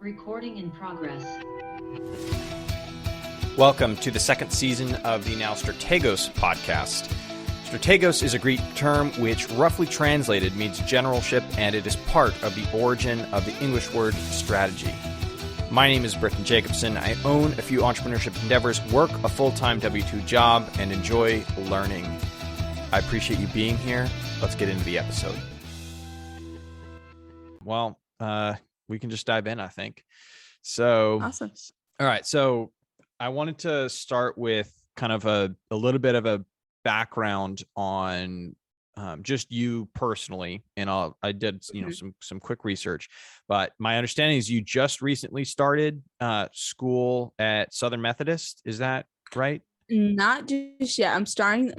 Recording in progress. Welcome to the second season of the now Strategos podcast. Strategos is a Greek term which, roughly translated, means generalship, and it is part of the origin of the English word strategy. My name is Britton Jacobson. I own a few entrepreneurship endeavors, work a full-time W-2 job, and enjoy learning. I appreciate you being here. Let's get into the episode. Well, we can just dive in, I think. So, awesome. All right. So I wanted to start with kind of a little bit of a background on just you personally. And I did, some quick research, but my understanding is you just recently started school at Southern Methodist. Is that right? Not just yet. I'm starting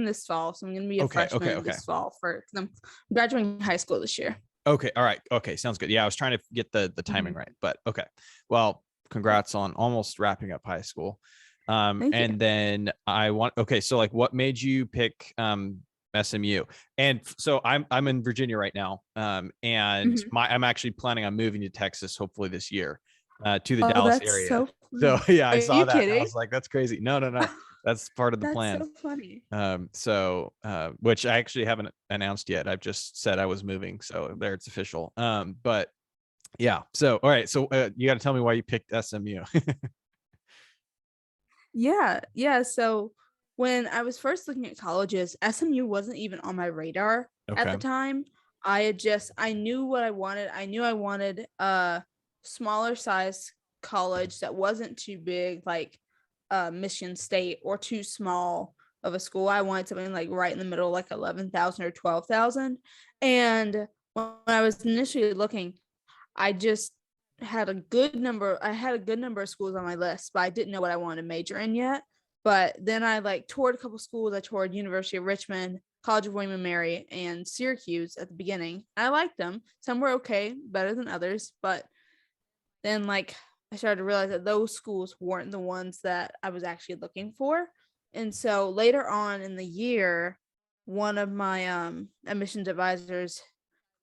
this fall. So I'm going to be a freshman this fall I'm graduating high school this year. Okay. All right. Okay. Sounds good. Yeah. I was trying to get the timing right, but okay. Well, congrats on almost wrapping up high school. Thank you. Then so like what made you pick SMU? And so I'm in Virginia right now. And I'm actually planning on moving to Texas, hopefully this year, to the Dallas area. So yeah, I saw that. Kidding? I was like, that's crazy. No. That's part of the plan. That's So so funny. Which I actually haven't announced yet. I've just said I was moving. So there it's official. But yeah. So, all right. So you got to tell me why you picked SMU. Yeah. So when I was first looking at colleges, SMU wasn't even on my radar at the time. I knew what I wanted. I knew I wanted a smaller size college that wasn't too big, like Michigan State, or too small of a school. I wanted something like right in the middle, like 11,000 or 12,000. And when I was initially looking, I just had a good number. I had a good number of schools on my list, but I didn't know what I wanted to major in yet. But then I toured a couple schools. I toured University of Richmond, College of William and Mary, and Syracuse at the beginning. I liked them. Some were okay, better than others. But then I started to realize that those schools weren't the ones that I was actually looking for. And so later on in the year, one of my admissions advisors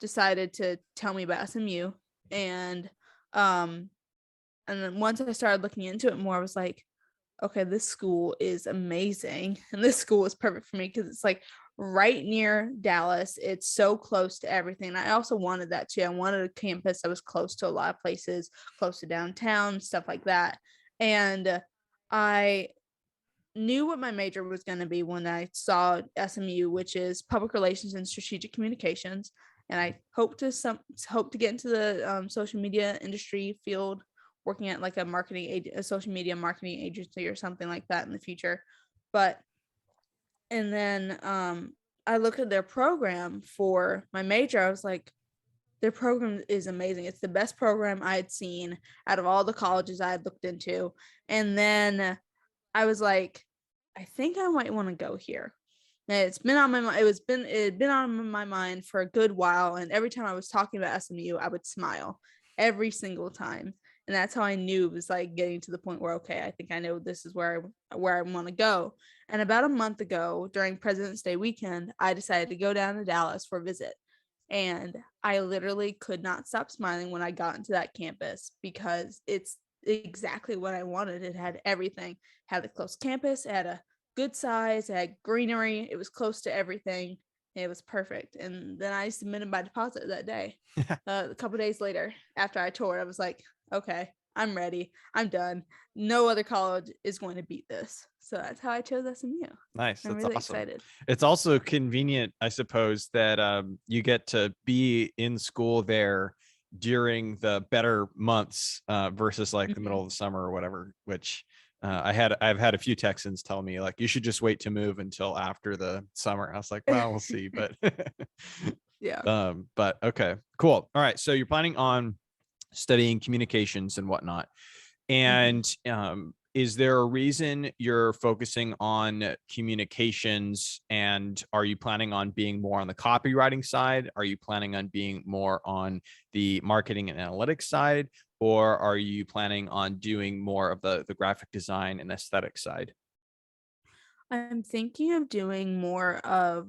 decided to tell me about SMU. And then once I started looking into it more, I was like, okay, this school is amazing. And this school is perfect for me because it's right near Dallas. It's so close to everything. I also wanted that too. I wanted a campus that was close to a lot of places, close to downtown, stuff like that. And I knew what my major was going to be when I saw SMU, which is public relations and strategic communications. And I hope to get into the social media industry field, working at a social media marketing agency or something like that in the future. And then I looked at their program for my major. I was like, their program is amazing. It's the best program I had seen out of all the colleges I had looked into. And then I was like, I think I might want to go here. And it's been on my mind. It had been on my mind for a good while. And every time I was talking about SMU, I would smile every single time. And that's how I knew it was getting to the point where, okay, I think I know this is where I want to go. And about a month ago, during President's Day weekend, I decided to go down to Dallas for a visit. And I literally could not stop smiling when I got into that campus because it's exactly what I wanted. It had everything. It had a close campus. It had a good size. It had greenery. It was close to everything. It was perfect. And then I submitted my deposit that day. A couple days later, after I toured, I was like, okay, I'm ready. I'm done. No other college is going to beat this. So that's how I chose SMU. Nice. I'm That's really awesome. excited. It's also convenient, I suppose, that you get to be in school there during the better months versus the middle of the summer or whatever, which I've had a few Texans tell me you should just wait to move until after the summer. I was like, well, we'll see, but yeah. But okay, cool. All right. So you're planning on studying communications and whatnot. And is there a reason you're focusing on communications? And are you planning on being more on the copywriting side? Are you planning on being more on the marketing and analytics side? Or are you planning on doing more of the graphic design and aesthetic side? I'm thinking of doing more of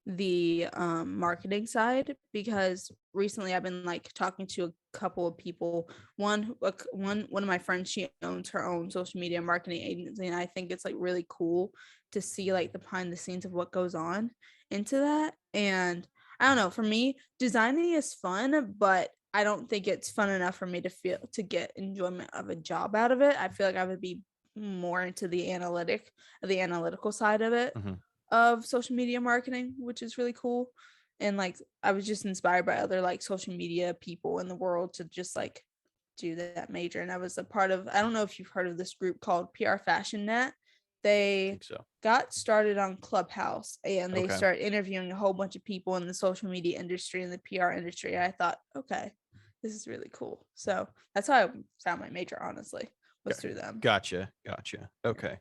the marketing side, because recently I've been like talking to a couple of people. One of my friends, she owns her own social media marketing agency, and I think it's like really cool to see like the behind the scenes of what goes on into that. And I don't know, for me, designing is fun, but I don't think it's fun enough for me to get enjoyment of a job out of it. I feel like I would be more into the analytical side of it, Mhm. of social media marketing, which is really cool. And like I was just inspired by other like social media people in the world to just like do that major. And I was a part of, I don't know if you've heard of this group called PR Fashion Net. I They think so. got started on Clubhouse, and they Okay. started interviewing a whole bunch of people in the social media industry and the PR industry. I thought, okay, this is really cool. So that's how I found my major, honestly, was Got- through them. Gotcha. Okay.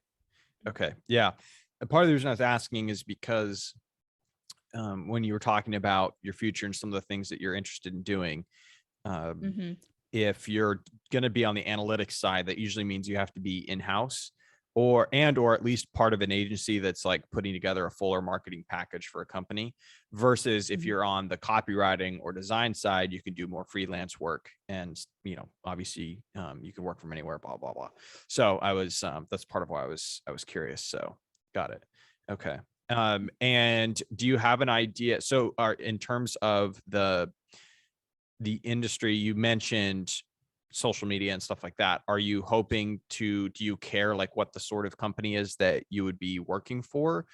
Okay. Yeah. And part of the reason I was asking is because when you were talking about your future and some of the things that you're interested in doing, um, Mm-hmm. if you're going to be on the analytics side, that usually means you have to be in-house or at least part of an agency that's like putting together a fuller marketing package for a company, versus if Mm-hmm. you're on the copywriting or design side, you can do more freelance work. And obviously you can work from anywhere, blah blah blah. So I was that's part of why I was curious. So got it. Okay. And do you have an idea, so are in terms of the industry you mentioned, social media and stuff like that, are you hoping to, do you care like what the sort of company is that you would be working for,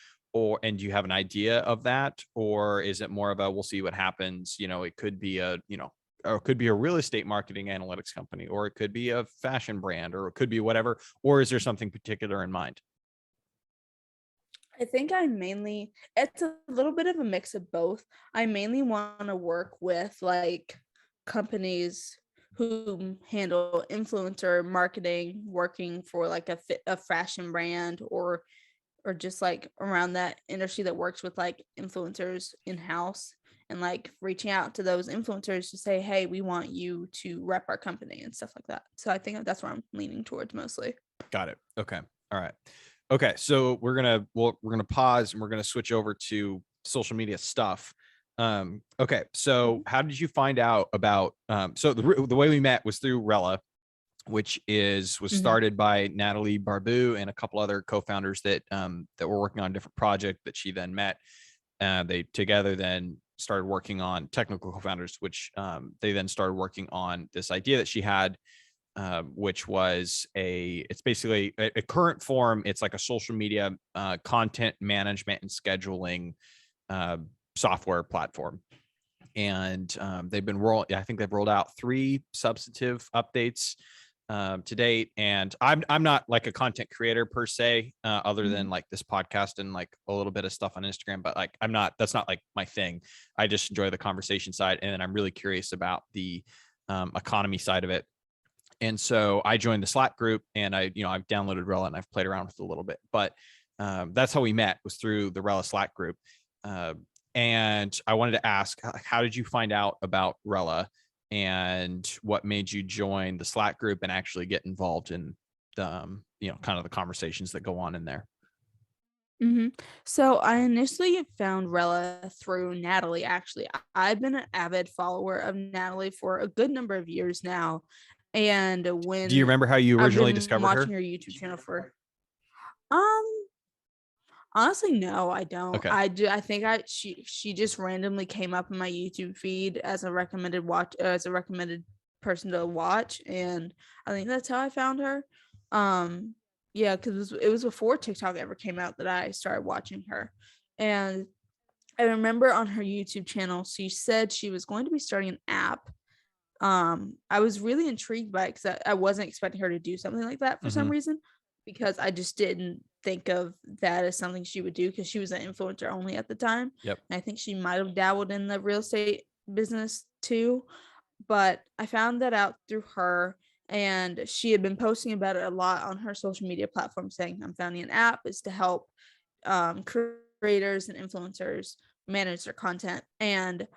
and do you have an idea of that, or is it more of a we'll see what happens? It could be or it could be a real estate marketing analytics company, or it could be a fashion brand, or it could be whatever, or is there something particular in mind? I think it's a little bit of a mix of both. I mainly want to work with like companies who handle influencer marketing, working for like a fashion brand, or just like around that industry that works with like influencers in house, and like reaching out to those influencers to say, hey, we want you to rep our company and stuff like that. So I think that's where I'm leaning towards mostly. Got it. Okay. All right. Okay. So we're gonna pause and we're gonna switch over to social media stuff. Okay. So Mhm. how did you find out about so the way we met was through Rella, which was Mhm. started by Natalie Barbu and a couple other co-founders that were working on a different project that she then met. They together then started working on technical co-founders, which they then started working on this idea that she had, which was it's basically a current form. It's like a social media content management and scheduling uh, software platform. And I think they've rolled out 3 substantive updates to date. And I'm not like a content creator per se, other than Mhm. like this podcast and like a little bit of stuff on Instagram, but like that's not like my thing. I just enjoy the conversation side, and then I'm really curious about the economy side of it. And so I joined the Slack group, and I've downloaded Rella and I've played around with it a little bit, but that's how we met, was through the Rella Slack group. Uh, and I wanted to ask, how did you find out about Rella, and what made you join the Slack group and actually get involved in the, kind of the conversations that go on in there? Mhm. So I initially found Rella through Natalie, actually. I've been an avid follower of Natalie for a good number of years now. And Do you when remember how you I've originally been discovered watching her? her YouTube channel for um honestly, no, I don't. Okay. I think she just randomly came up in my YouTube feed as a recommended person to watch, and I think that's how I found her. Um, yeah, because it was before TikTok ever came out that I started watching her, and I remember on her YouTube channel she said she was going to be starting an app. I was really intrigued by it because I wasn't expecting her to do something like that for some Mm-hmm. reason, because I just didn't think of that as something she would do, because she was an influencer only at the time. Yep. And I think she might have dabbled in the real estate business too, but I found that out through her, and she had been posting about it a lot on her social media platform, saying, I'm founding an app is to help creators and influencers manage their content. And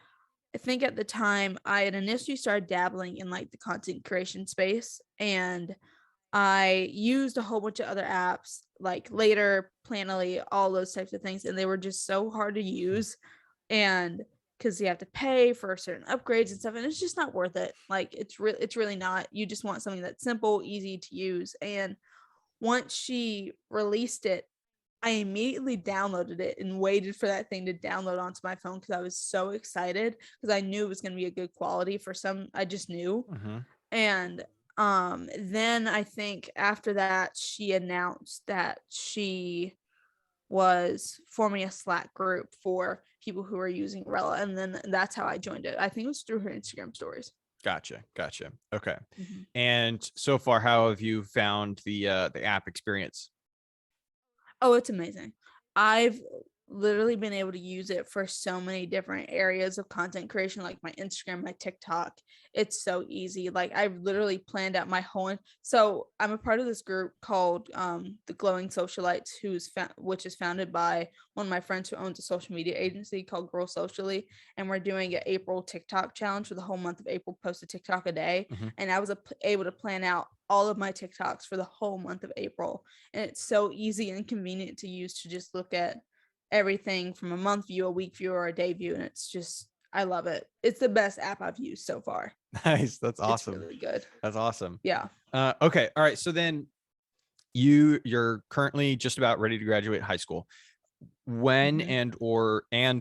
I think at the time I had initially started dabbling in like the content creation space, and I used a whole bunch of other apps like Later, Planoly, all those types of things, and they were just so hard to use. and because you have to pay for certain upgrades and stuff, and it's just not worth it. Like it's really not. You just want something that's simple, easy to use. And once she released it, I immediately downloaded it and waited for that thing to download onto my phone because I was so excited because I knew it was going to be a good quality for some. I just knew. And then I think after that, she announced that she was forming a Slack group for people who are using Rella, and then that's how I joined it. I think it was through her Instagram stories. Gotcha. Okay. And so far, how have you found the app experience? Oh, it's amazing. I've literally been able to use it for so many different areas of content creation, like my Instagram, my TikTok. It's so easy. Like I've literally planned out my whole. So I'm a part of this group called the Glowing Socialites, which is founded by one of my friends who owns a social media agency called Girl Socially, and we're doing an April TikTok challenge for the whole month of April. Post a TikTok a day, and I was able to plan out all of my TikToks for the whole month of April, and it's so easy and convenient to use to just look at everything from a month view, a week view, or a day view, and it's just I love it. It's the best app I've used so far. Nice. That's awesome. It's really good. That's awesome. Yeah. Okay. All right. So then you're currently just about ready to graduate high school. When and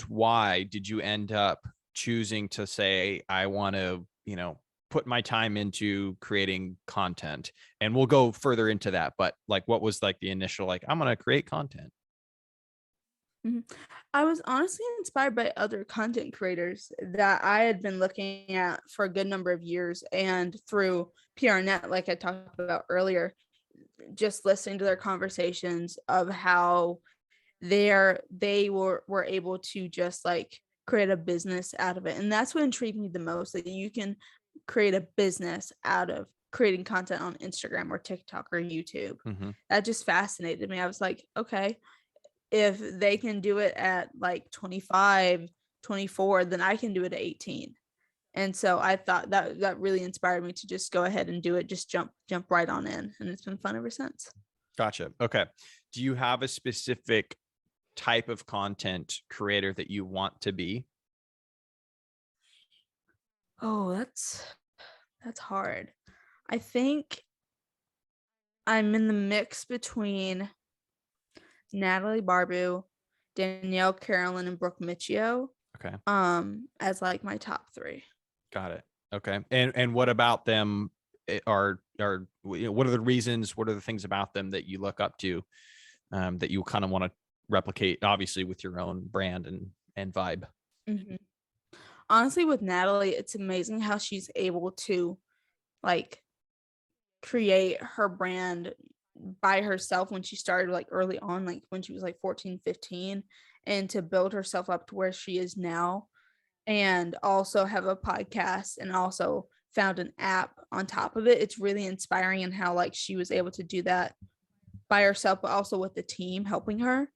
why did you end up choosing to say, I want to, put my time into creating content? And we'll go further into that, but like, what was like the initial, like, I'm going to create content? I was honestly inspired by other content creators that I had been looking at for a good number of years, and through PRNet, like I talked about earlier, just listening to their conversations of how they were able to just like create a business out of it. And that's what intrigued me the most, that you can create a business out of creating content on Instagram or TikTok or YouTube. That just fascinated me. I was like, okay, if they can do it at like 25, 24, then I can do it at 18. And so I thought that really inspired me to just go ahead and do it, just jump right on in, and it's been fun ever since. Gotcha. Okay. Do you have a specific type of content creator that you want to be? Oh, that's hard. I think I'm in the mix between Natalie Barbu, Danielle Carolyn, and Brooke Michio. Okay. As like my top 3. Got it. Okay. And what about them are what are the reasons, what are the things about them that you look up to, that you kind of want to replicate, obviously with your own brand and vibe? Honestly, with Natalie, it's amazing how she's able to like create her brand by herself when she started like early on, like when she was like 14, 15, and to build herself up to where she is now, and also have a podcast and also found an app on top of it. It's really inspiring in how like she was able to do that by herself, but also with the team helping her,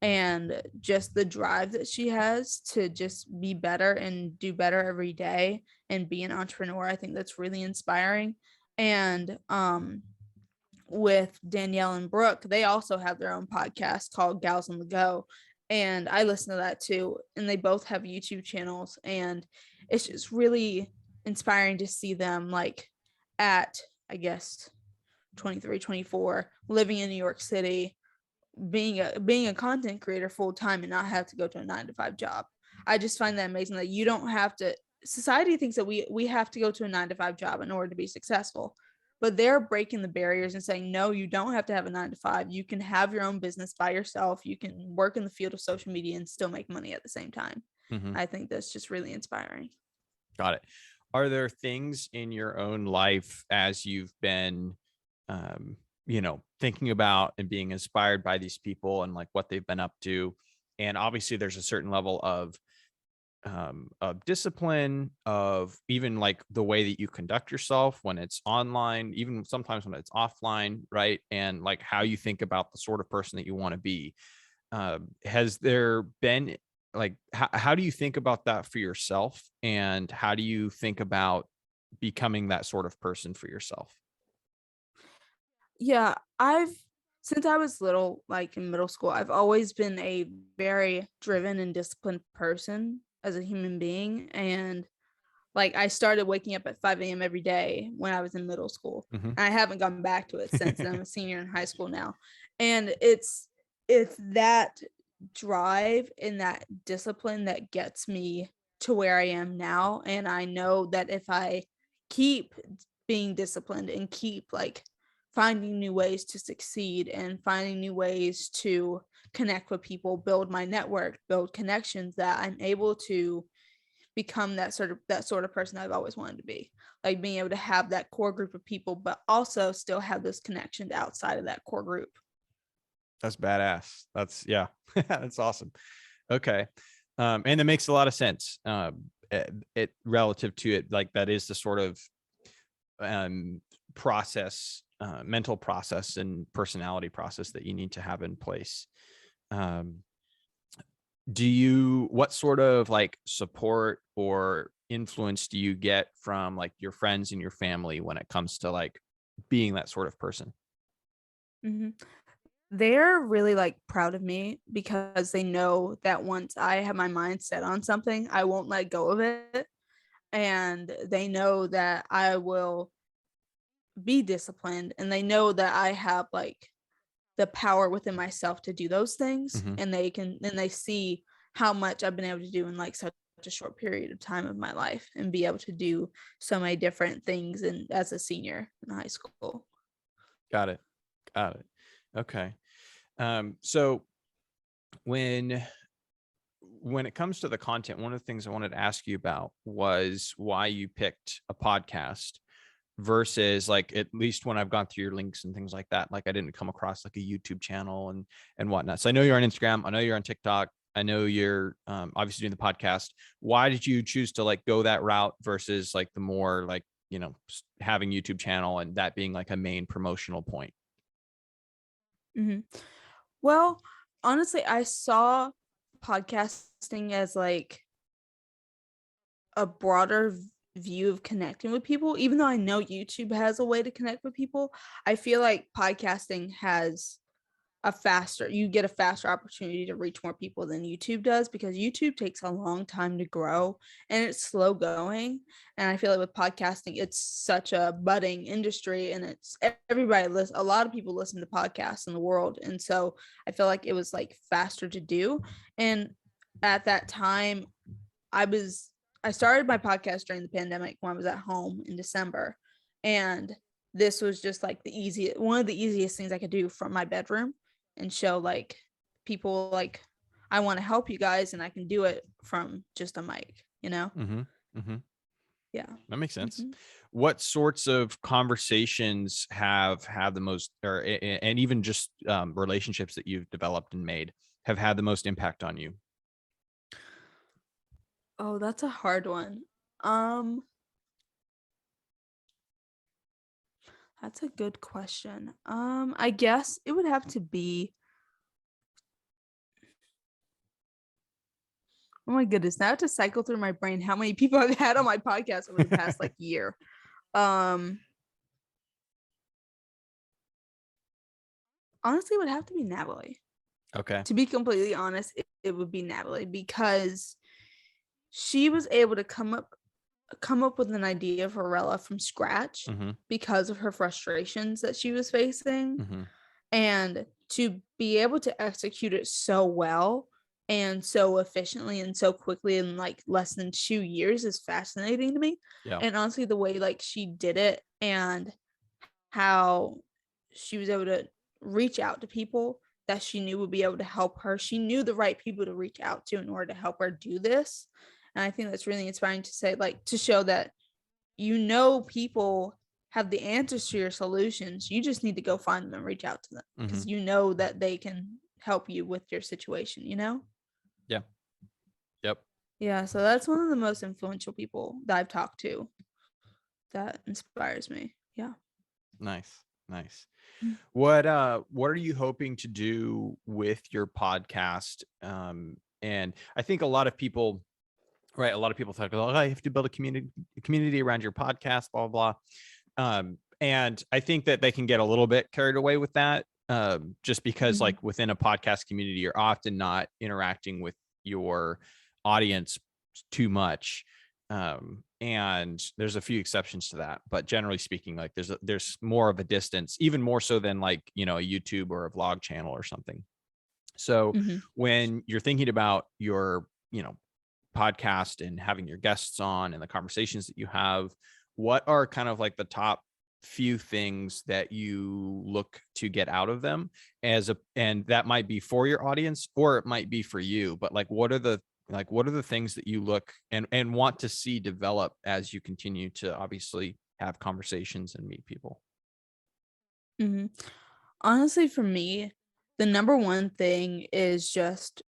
and just the drive that she has to just be better and do better every day and be an entrepreneur. I think that's really inspiring. And with Danielle and Brooke, they also have their own podcast called Gals on the Go, and I listen to that too, and they both have YouTube channels, and it's just really inspiring to see them like at, I guess, 23, 24, living in New York City, being a content creator full time and not have to go to a 9-to-5 job. I just find that amazing that you don't have to. Society thinks that we have to go to a 9-to-5 job in order to be successful, but they're breaking the barriers and saying, no, you don't have to have a 9-to-5. You can have your own business by yourself. You can work in the field of social media and still make money at the same time. I think that's just really inspiring. Got it. Are there things in your own life as you've been, thinking about and being inspired by these people and like what they've been up to? And obviously there's a certain level of discipline, of even like the way that you conduct yourself when it's online, even sometimes when it's offline, right? And like how you think about the sort of person that you want to be. Has there been like, how do you think about that for yourself? And how do you think about becoming that sort of person for yourself? Yeah, I've since I was little, like in middle school, I've always been a very driven and disciplined person as a human being. And like I started waking up at 5 a.m. every day when I was in middle school. Mm-hmm. I haven't gone back to it since. I'm a senior in high school now. And it's that drive and that discipline that gets me to where I am now. And I know that if I keep being disciplined and keep like finding new ways to succeed and finding new ways to connect with people, build my network, build connections, that I'm able to become that sort of person I've always wanted to be. Like being able to have that core group of people, but also still have those connections outside of that core group. That's badass. That's yeah. That's awesome. Okay. And it makes a lot of sense. It relative to it, like that is the sort of process, mental process and personality process that you need to have in place. What sort of like support or influence do you get from like your friends and your family when it comes to like being that sort of person? Mm-hmm. They're really like proud of me because they know that once I have my mind set on something, I won't let go of it. And they know that I will be disciplined, and they know that I have like the power within myself to do those things. Mm-hmm. And they see how much I've been able to do in like such a short period of time of my life and be able to do so many different things and as a senior in high school. Got it. Got it. Okay. So when it comes to the content, one of the things I wanted to ask you about was why you picked a podcast versus like, at least when I've gone through your links and things like that, like I didn't come across like a YouTube channel and whatnot. So I know you're on Instagram. I know you're on TikTok. I know you're obviously doing the podcast. Why did you choose to like go that route versus like the more like, having YouTube channel and that being like a main promotional point? Mm-hmm. Well, honestly, I saw podcasting as like a broader view of connecting with people. Even though I know YouTube has a way to connect with people, I feel like podcasting has you get a faster opportunity to reach more people than YouTube does, because YouTube takes a long time to grow and it's slow going. And I feel like with podcasting, it's such a budding industry, and it's a lot of people listen to podcasts in the world. And so I feel like it was like faster to do. And at that time, I started my podcast during the pandemic when I was at home in December. And this was just like one of the easiest things I could do from my bedroom, and show like people like, I want to help you guys and I can do it from just a mic, you know? Mm-hmm. Mm-hmm. Yeah. That makes sense. Mm-hmm. What sorts of conversations have had the most, and even just relationships that you've developed and made have had the most impact on you? Oh, that's a hard one. Um, that's a good question. I guess it would have to be, oh my goodness, now I have to cycle through my brain how many people I've had on my podcast over the past like year. Um, Honestly, it would have to be Natalie. Okay. To be completely honest, it would be Natalie, because she was able to come up with an idea for Rella from scratch Mm-hmm. because of her frustrations that she was facing, Mm-hmm. and to be able to execute it so well and so efficiently and so quickly in like less than 2 years is fascinating to me. Yeah. And honestly, the way like she did it and how she was able to reach out to people that she knew would be able to help her. She knew the right people to reach out to in order to help her do this. And I think that's really inspiring to say, like, to show that, people have the answers to your solutions. You just need to go find them and reach out to them, Mm-hmm. because you know that they can help you with your situation, you know? Yeah. Yep. Yeah, so that's one of the most influential people that I've talked to that inspires me. Yeah. Nice. Nice. Mm. What are you hoping to do with your podcast? And I think a lot of people, right, a lot of people talk about, oh, you have to build a community around your podcast, blah blah blah. And I think that they can get a little bit carried away with that. just because like within a podcast community, you're often not interacting with your audience too much. And there's a few exceptions to that, but generally speaking, like there's more of a distance, even more so than like, a YouTube or a vlog channel or something. So when you're thinking about your, podcast and having your guests on and the conversations that you have, what are kind of like the top few things that you look to get out of them and that might be for your audience or it might be for you, but like what are the things that you look and want to see develop as you continue to obviously have conversations and meet people? Honestly, for me, the number one thing is just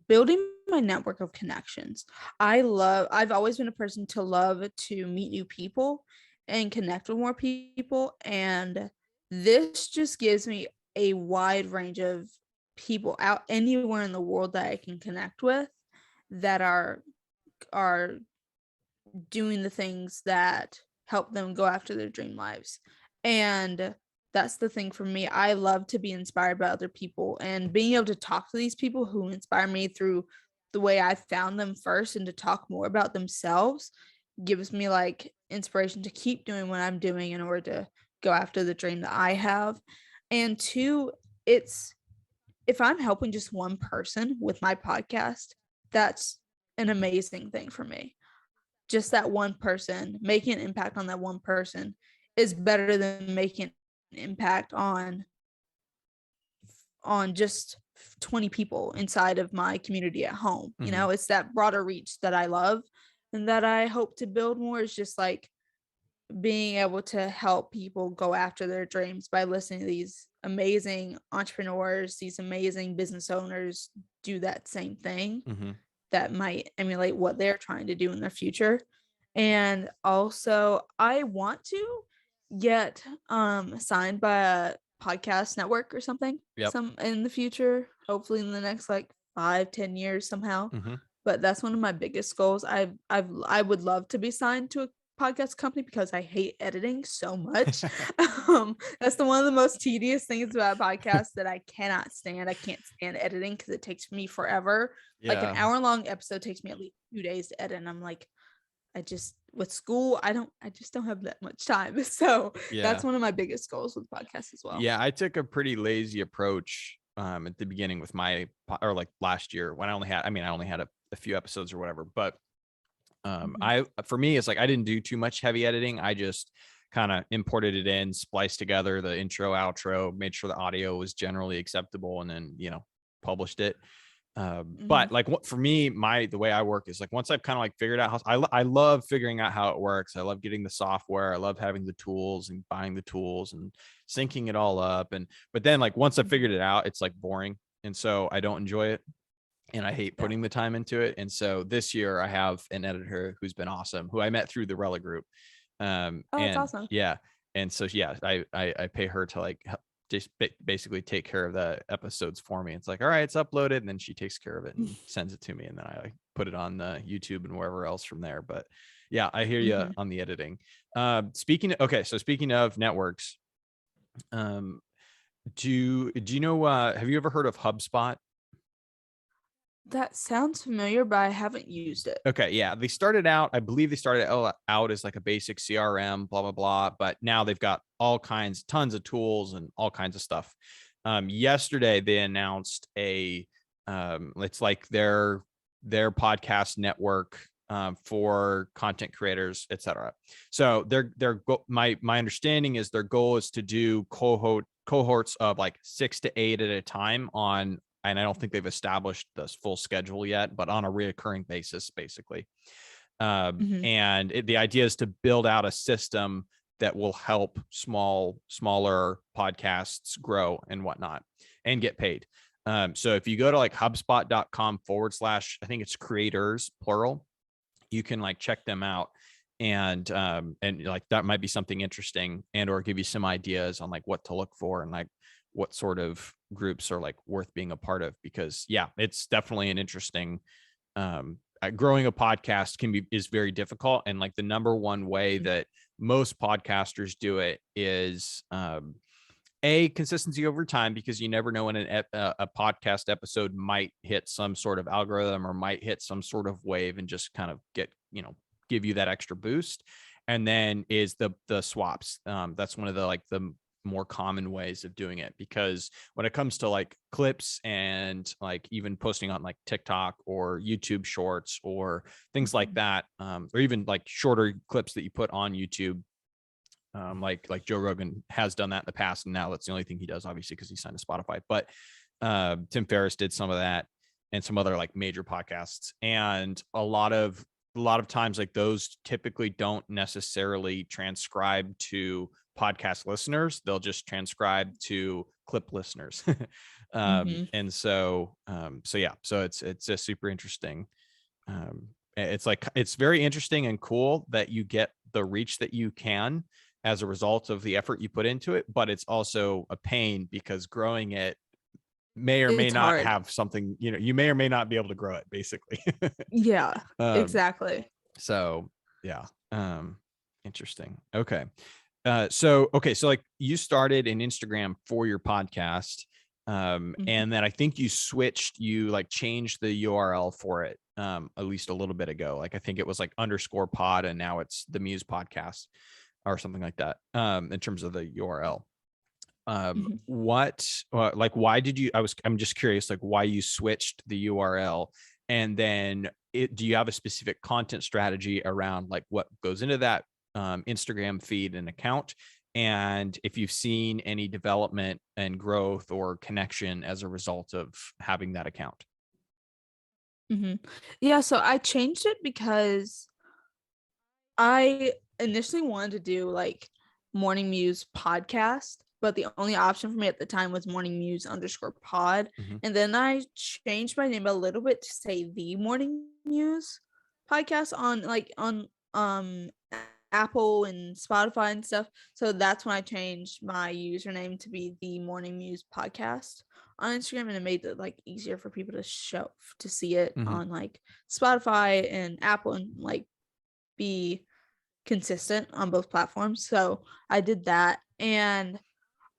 building my network of connections. I've always been a person to love to meet new people and connect with more people. And this just gives me a wide range of people out anywhere in the world that I can connect with that are doing the things that help them go after their dream lives. And that's the thing for me. I love to be inspired by other people and being able to talk to these people who inspire me through the way I found them first and to talk more about themselves gives me like inspiration to keep doing what I'm doing in order to go after the dream that I have. And two, it's if I'm helping just one person with my podcast, that's an amazing thing for me. Just that one person, making an impact on that one person is better than making an impact on just 20 people inside of my community at home. It's that broader reach that I love and that I hope to build more, is just like being able to help people go after their dreams by listening to these amazing entrepreneurs, these amazing business owners do that same thing that might emulate what they're trying to do in their future. And also I want to get signed by a podcast network or something Yep. some in the future, hopefully in the next like 5-10 years somehow. But that's one of my biggest goals. I would love to be signed to a podcast company because I hate editing so much. That's one of the most tedious things about podcasts that I cannot stand. I can't stand editing because it takes me forever. Like an hour-long episode takes me at least 2 days to edit, and I'm like, with school, I just don't have that much time. So that's one of my biggest goals with podcasts as well. Yeah, I took a pretty lazy approach at the beginning with my or like last year when I only had a few episodes or whatever, but for me it's like I didn't do too much heavy editing. I just kind of imported it in, spliced together the intro, outro, made sure the audio was generally acceptable, and then published it. But like for me, the way I work is like once I've kind of like figured out how I love figuring out how it works. I love getting the software. I love having the tools and buying the tools and syncing it all up. But then like once I figured it out, it's like boring. And so I don't enjoy it. And I hate putting the time into it. And so this year I have an editor who's been awesome, who I met through the Rella group. That's awesome. Yeah. And so, I pay her to like just basically take care of the episodes for me. It's like, all right, it's uploaded. And then she takes care of it and sends it to me. And then I like put it on the YouTube and wherever else from there. But yeah, I hear you on the editing. Speaking of networks, do you know, have you ever heard of HubSpot? That sounds familiar, but I haven't used it. Okay. Yeah. I believe they started out as like a basic CRM, blah, blah, blah. But now they've got tons of tools and all kinds of stuff. Yesterday they announced it's like their podcast network, for content creators, etc. So my understanding is their goal is to do cohorts of like 6 to 8 at a time and I don't think they've established this full schedule yet, but on a reoccurring basis, basically. And the idea is to build out a system that will help smaller podcasts grow and whatnot and get paid. So if you go to like hubspot.com / I think it's creators, plural, you can like check them out. And like that might be something interesting or give you some ideas on like what to look for and like what sort of groups are like worth being a part of, because it's definitely an interesting, growing a podcast is very difficult. And like the number one way that most podcasters do it is, consistency over time, because you never know when a podcast episode might hit some sort of algorithm or might hit some sort of wave and just kind of give you that extra boost. And then is the swaps. That's one of the more common ways of doing it, because when it comes to like clips and like even posting on like TikTok or YouTube shorts or things like that, or even like shorter clips that you put on YouTube, like Joe Rogan has done that in the past, and now that's the only thing he does, obviously, because he signed to Spotify. But Tim Ferriss did some of that, and some other like major podcasts, and a lot of times like those typically don't necessarily transcribe to podcast listeners. They'll just transcribe to clip listeners. And so yeah, so it's just super interesting. It's very interesting and cool that you get the reach that you can as a result of the effort you put into it, but it's also a pain because growing it may or may It's not hard. have something, you may or may not be able to grow it, basically. Yeah, exactly. So yeah. Interesting. Okay. So like you started an Instagram for your podcast. And then I think you like changed the URL for it, at least a little bit ago. Like, I think it was like _pod, and now it's the Muse podcast or something like that. In terms of the URL. Why did you, I'm just curious, like why you switched the URL, and then do you have a specific content strategy around like what goes into that Instagram feed and account, and if you've seen any development and growth or connection as a result of having that account? Yeah, so I changed it because I initially wanted to do like Morning Muse podcast, but the only option for me at the time was Morning Muse _pod. And then I changed my name a little bit to say the Morning Muse podcast on Apple and Spotify and stuff. So that's when I changed my username to be the Morning Muse podcast on Instagram, and it made it like easier for people to see it on like Spotify and Apple, and like be consistent on both platforms. So I did that. And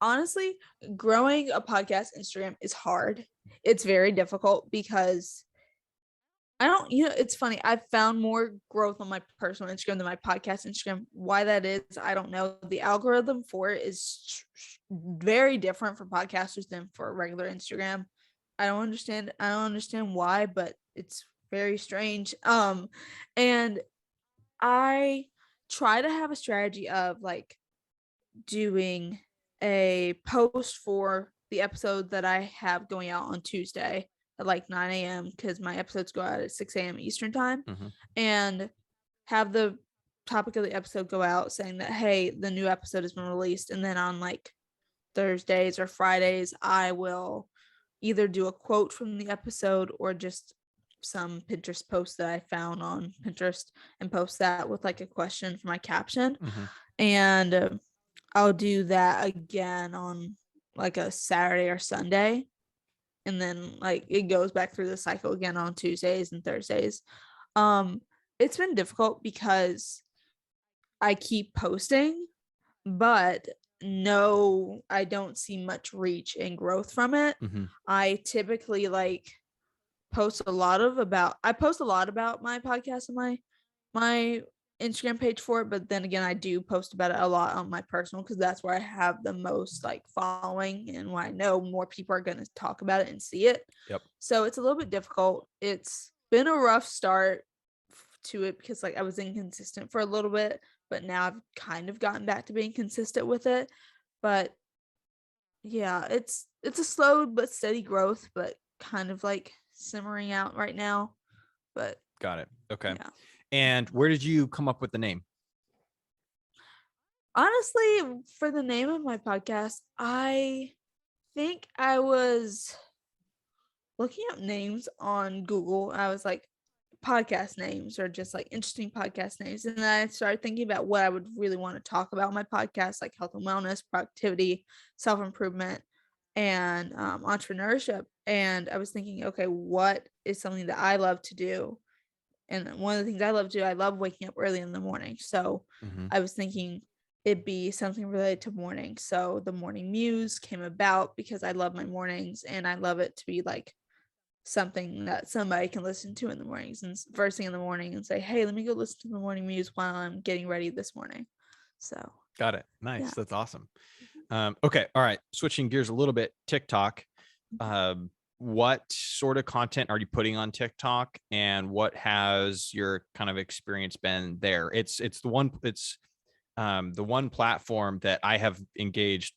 honestly, growing a podcast Instagram is hard. It's very difficult because it's funny. I've found more growth on my personal Instagram than my podcast Instagram. Why that is, I don't know. The algorithm for it is very different for podcasters than for regular Instagram. I don't understand why, but it's very strange. And I try to have a strategy of like doing a post for the episode that I have going out on Tuesday at like 9 a.m. because my episodes go out at 6 a.m. Eastern time, and have the topic of the episode go out saying that, hey, the new episode has been released. And then on like Thursdays or Fridays, I will either do a quote from the episode or just some Pinterest post that I found on Pinterest and post that with like a question for my caption. And I'll do that again on like a Saturday or Sunday. And then like it goes back through the cycle again on Tuesdays and Thursdays. It's been difficult because I keep posting, but no, I don't see much reach and growth from it. I typically like post a lot about my podcast and my Instagram page for it, but then again, I do post about it a lot on my personal because that's where I have the most like following and where I know more people are going to talk about it and see it. So it's a little bit difficult. It's been a rough start to it because like I was inconsistent for a little bit, but now I've kind of gotten back to being consistent with it. But yeah, it's a slow but steady growth, but kind of like simmering out right now. But got it. Okay. Yeah. And where did you come up with the name? Honestly, for the name of my podcast, I think I was looking up names on Google. I was like, podcast names or just like interesting podcast names. And then I started thinking about what I would really want to talk about on my podcast, like health and wellness, productivity, self-improvement, and entrepreneurship. And I was thinking, okay, what is something that I love to do? And one of the things I love to do, I love waking up early in the morning. So I was thinking it be something related to morning. So the morning Muse came about because I love my mornings and I love it to be like something that somebody can listen to in the mornings and first thing in the morning and say, hey, let me go listen to the morning Muse while I'm getting ready this morning. So Got it. Nice. yeah. That's awesome. Okay. All right. Switching gears a little bit. TikTok. What sort of content are you putting on TikTok, and what has your kind of experience been there? It's the one platform that I have engaged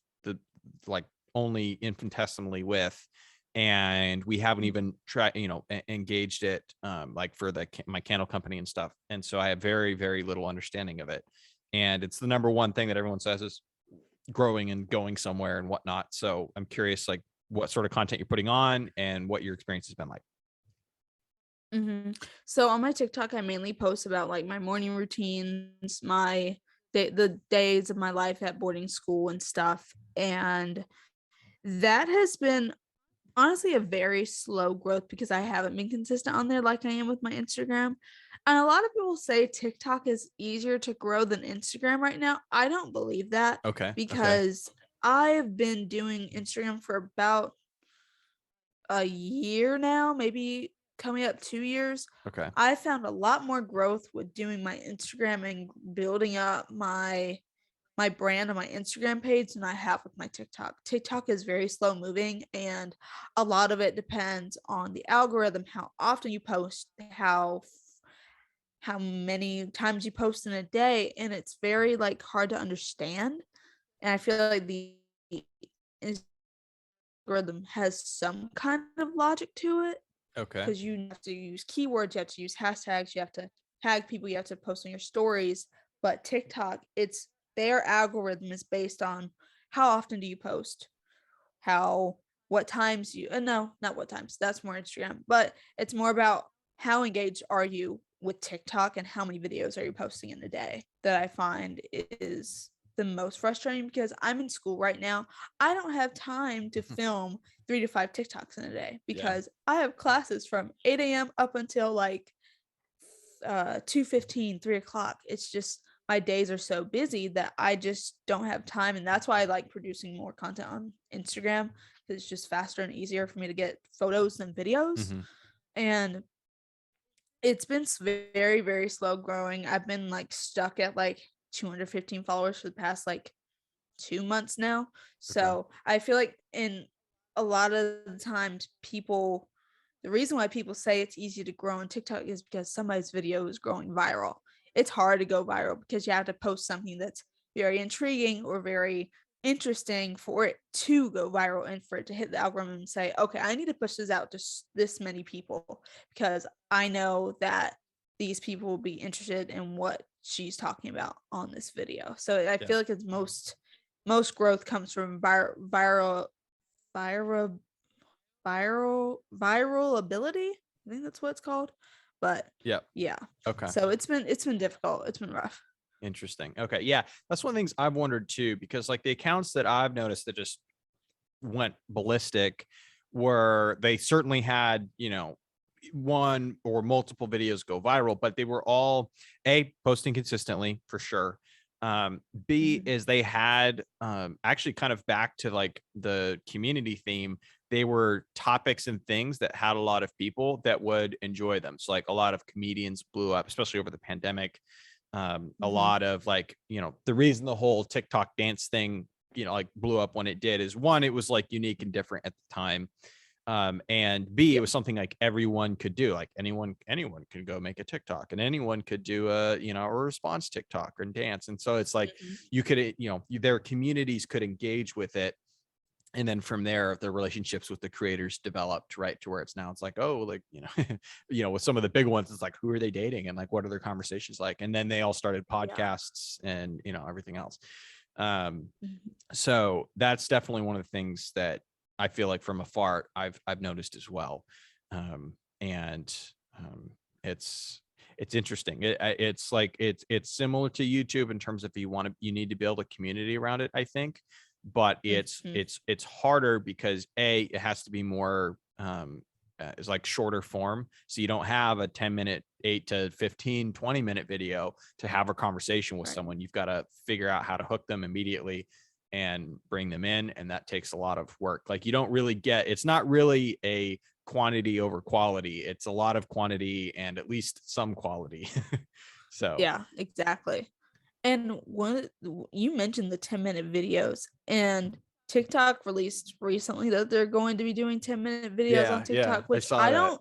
like only infinitesimally with, and we haven't even tried, engaged it like for my candle company and stuff. And so I have very, very little understanding of it. And it's the number one thing that everyone says is growing and going somewhere and whatnot. So I'm curious, like, what sort of content you're putting on and what your experience has been like. So on my TikTok, I mainly post about like my morning routines, the days of my life at boarding school and stuff. And that has been honestly a very slow growth because I haven't been consistent on there like I am with my Instagram. And a lot of people say TikTok is easier to grow than Instagram right now. I don't believe that Okay. because I have been doing Instagram for about a year now, maybe coming up 2 years. Okay. I found a lot more growth with doing my Instagram and building up my brand on my Instagram page than I have with my TikTok. TikTok is very slow moving and a lot of it depends on the algorithm, how often you post, how many times you post in a day, and it's very like hard to understand. And I feel like the algorithm has some kind of logic to it Okay. because you have to use keywords, you have to use hashtags, you have to tag people, you have to post on your stories. But TikTok, it's their algorithm is based on how often do you post, what times you, no, not what times, that's more Instagram, but it's more about how engaged are you with TikTok and how many videos are you posting in a day that I find is the most frustrating because I'm in school right now. I don't have time to film 3 to 5 TikToks in a day Yeah. because I have classes from 8 a.m. up until like 2:15, 3 o'clock. It's just my days are so busy that I just don't have time. And that's why I like producing more content on Instagram because it's just faster and easier for me to get photos than videos. Mm-hmm. And it's been very, very slow growing. I've been like stuck at like 215 followers for the past like 2 months now. Okay. So I feel like in a lot of the times the reason why people say it's easy to grow on TikTok is because somebody's video is going viral. It's hard to go viral because you have to post something that's very intriguing or very interesting for it to go viral and for it to hit the algorithm and say, okay, I need to push this out to this many people because I know that these people will be interested in what she's talking about on this video. So I Yeah. feel like it's most growth comes from viral viral ability. I think that's what it's called. But Yeah. yeah. Okay. So it's been difficult. It's been rough. Interesting. Okay. Yeah. That's one of the things I've wondered too, because like the accounts that I've noticed that just went ballistic were they certainly had, one or multiple videos go viral, but they were all posting consistently for sure. B Mhm. is they had actually kind of back to like the community theme. They were topics and things that had a lot of people that would enjoy them. So like a lot of comedians blew up, especially over the pandemic. A Mhm. lot of like, the reason the whole TikTok dance thing, like blew up when it did is one, it was like unique and different at the time. And B, it Yeah. was something like everyone could do. Like anyone could go make a TikTok, and anyone could do a response TikTok and dance. And so it's like Mhm. you could, their communities could engage with it. And then from there, their relationships with the creators developed, right, to where it's like, oh, like, with some of the big ones, it's like, who are they dating? And like, what are their conversations like? And then they all started Yeah. podcasts and, everything else. Um, Mhm. so that's definitely one of the things that I feel like from afar I've noticed as well. And it's interesting. It's like it's similar to YouTube in terms of you need to build a community around it, I think, but it's Mhm. it's it's harder because it has to be more is like shorter form. So you don't have a 10-minute, 8 to 15, 20-minute video to have a conversation with Right. someone. You've got to figure out how to hook them immediately and bring them in. And that takes a lot of work. Like you don't really get, it's not really a quantity over quality. It's a lot of quantity and at least some quality. So Yeah, exactly. And you mentioned the 10-minute videos, and TikTok released recently that they're going to be doing 10-minute videos on yeah, TikTok, I which saw that.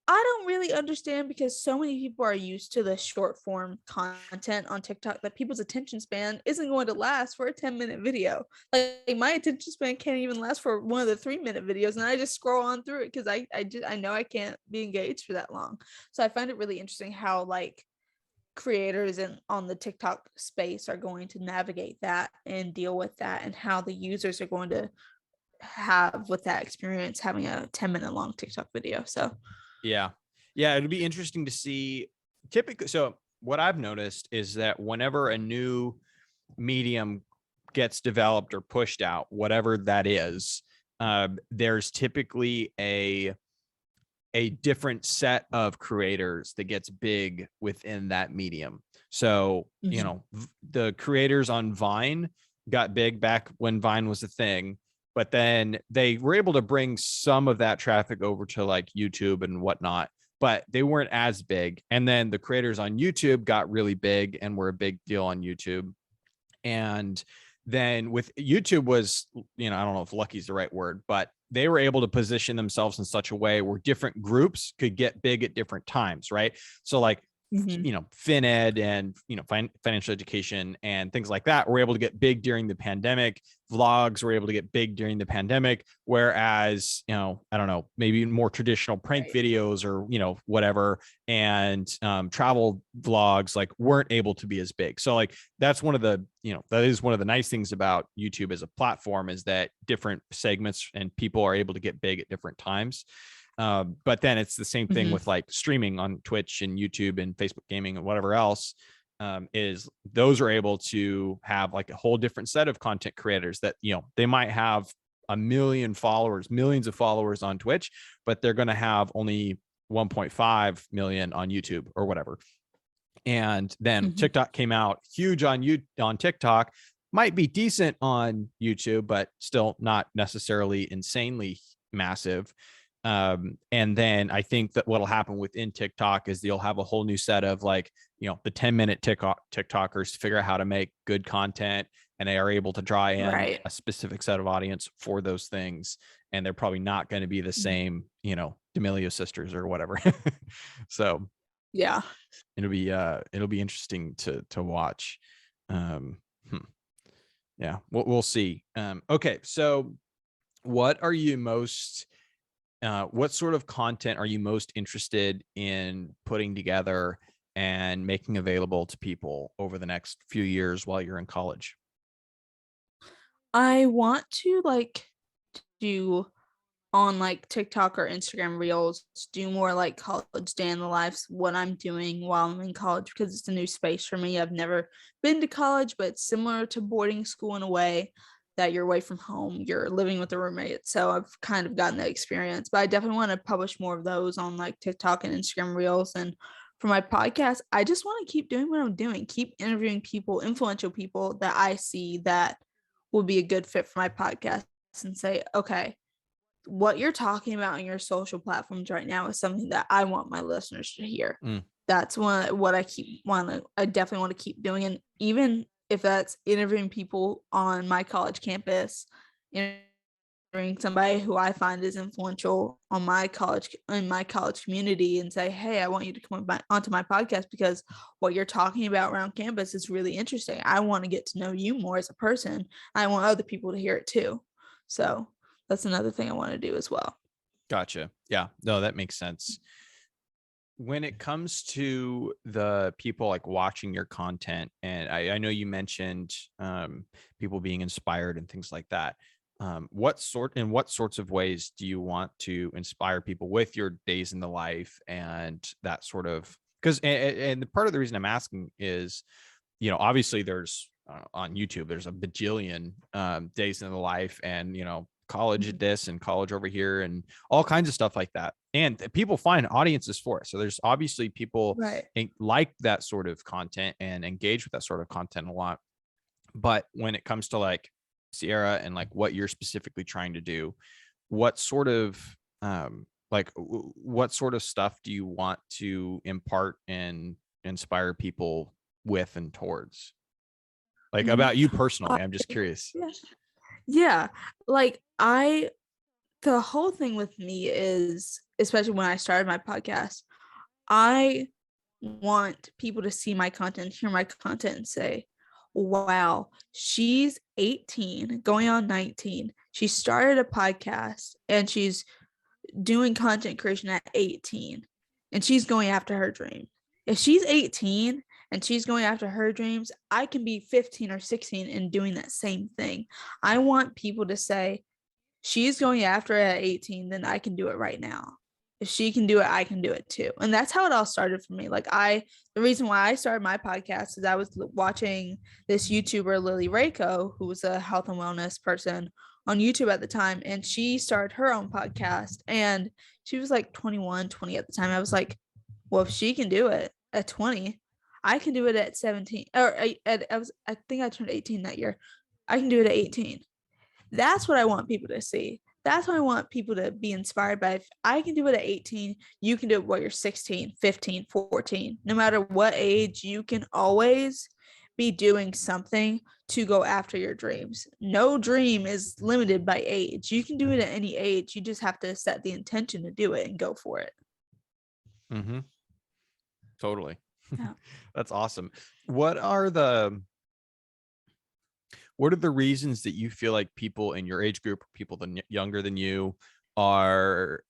I don't really understand, because so many people are used to the short form content on TikTok that people's attention span isn't going to last for a 10-minute video. Like my attention span can't even last for one of the 3-minute videos, and I just scroll on through it because I know I can't be engaged for that long. So I find it really interesting how like creators and on the TikTok space are going to navigate that and deal with that, and how the users are going to have with that experience having a 10-minute long TikTok video. So Yeah. Yeah. It'd be interesting to see typically. So what I've noticed is that whenever a new medium gets developed or pushed out, whatever that is, there's typically a different set of creators that gets big within that medium. So, you know, the creators on Vine got big back when Vine was a thing, but then they were able to bring some of that traffic over to like YouTube and whatnot, but they weren't as big. And then the creators on YouTube got really big and were a big deal on YouTube. And then with YouTube was, you know, I don't know if lucky is the right word, but they were able to position themselves in such a way where different groups could get big at different times, right? So like, you know, FinEd and, you know, financial education and things like that were able to get big during the pandemic. Vlogs were able to get big during the pandemic. Whereas, you know, I don't know, maybe more traditional prank videos or, you know, whatever, and travel vlogs like weren't able to be as big. So like, that's one of the, you know, that is one of the nice things about YouTube as a platform, is that different segments and people are able to get big at different times. But then it's the same thing with like streaming on Twitch and YouTube and Facebook gaming and whatever else, is those are able to have like a whole different set of content creators that, you know, they might have a million followers, millions of followers on Twitch, but they're going to have only 1.5 million on YouTube or whatever. And then TikTok came out huge on TikTok, might be decent on YouTube, but still not necessarily insanely massive. And then I think that what'll happen within TikTok is you'll have a whole new set of like, you know, the 10-minute TikTokers to figure out how to make good content, and they are able to draw in a specific set of audience for those things. And they're probably not going to be the same, you know, D'Amelio sisters or whatever. So yeah. it'll be interesting to watch. Yeah, we'll see. Okay. So what are you most, what sort of content are you most interested in putting together and making available to people over the next few years while you're in college? I want to like do on like TikTok or Instagram reels, do more like college day in the lives, what I'm doing while I'm in college, because it's a new space for me. I've never been to college, but it's similar to boarding school in a way that you're away from home, you're living with a roommate. So I've kind of gotten that experience, but I definitely want to publish more of those on like TikTok and Instagram reels. And for my podcast, I just want to keep doing what I'm doing, keep interviewing people, influential people that I see that will be a good fit for my podcast, and say, okay, what you're talking about on your social platforms right now is something that I want my listeners to hear. That's what I definitely want to keep doing. And even if that's interviewing people on my college campus, interviewing somebody who I find is influential on my college, in my college community, and say, hey, I want you to come onto my podcast because what you're talking about around campus is really interesting. I want to get to know you more as a person. I want other people to hear it too. So that's another thing I want to do as well. Gotcha. Yeah, no, that makes sense. When it comes to the people like watching your content, and I know you mentioned people being inspired and things like that. What sorts of ways do you want to inspire people with your days in the life and that sort of? Because and part of the reason I'm asking is, you know, obviously there's on YouTube there's a bajillion days in the life and, you know, college at this and college over here and all kinds of stuff like that. And people find audiences for it. So there's obviously people Right. like that sort of content and engage with that sort of content a lot. But when it comes to like Sierra and like what you're specifically trying to do, what sort of what sort of stuff do you want to impart and inspire people with and towards? Like Mhm. about you personally, Uh, I'm just curious. yeah. Yeah. Like the whole thing with me is, especially when I started my podcast, I want people to see my content, hear my content, and say, wow, she's 18, going on 19. She started a podcast and she's doing content creation at 18, and she's going after her dream. If she's 18 and she's going after her dreams, I can be 15 or 16 and doing that same thing. I want people to say, she's going after it at 18, then I can do it right now. If she can do it, I can do it too. And that's how it all started for me. Like the reason why I started my podcast is I was watching this YouTuber, Lily Rayco, who was a health and wellness person on YouTube at the time. And she started her own podcast and she was like 21, 20 at the time. I was like, well, if she can do it at 20, I can do it at 17. Or I think I turned 18 that year. I can do it at 18. That's what I want people to see. That's what I want people to be inspired by. If I can do it at 18, you can do it while you're 16, 15, 14. No matter what age, you can always be doing something to go after your dreams. No dream is limited by age. You can do it at any age. You just have to set the intention to do it and go for it. Mm-hmm. Totally. Yeah. That's awesome. What are the reasons that you feel like people in your age group, people younger than you, are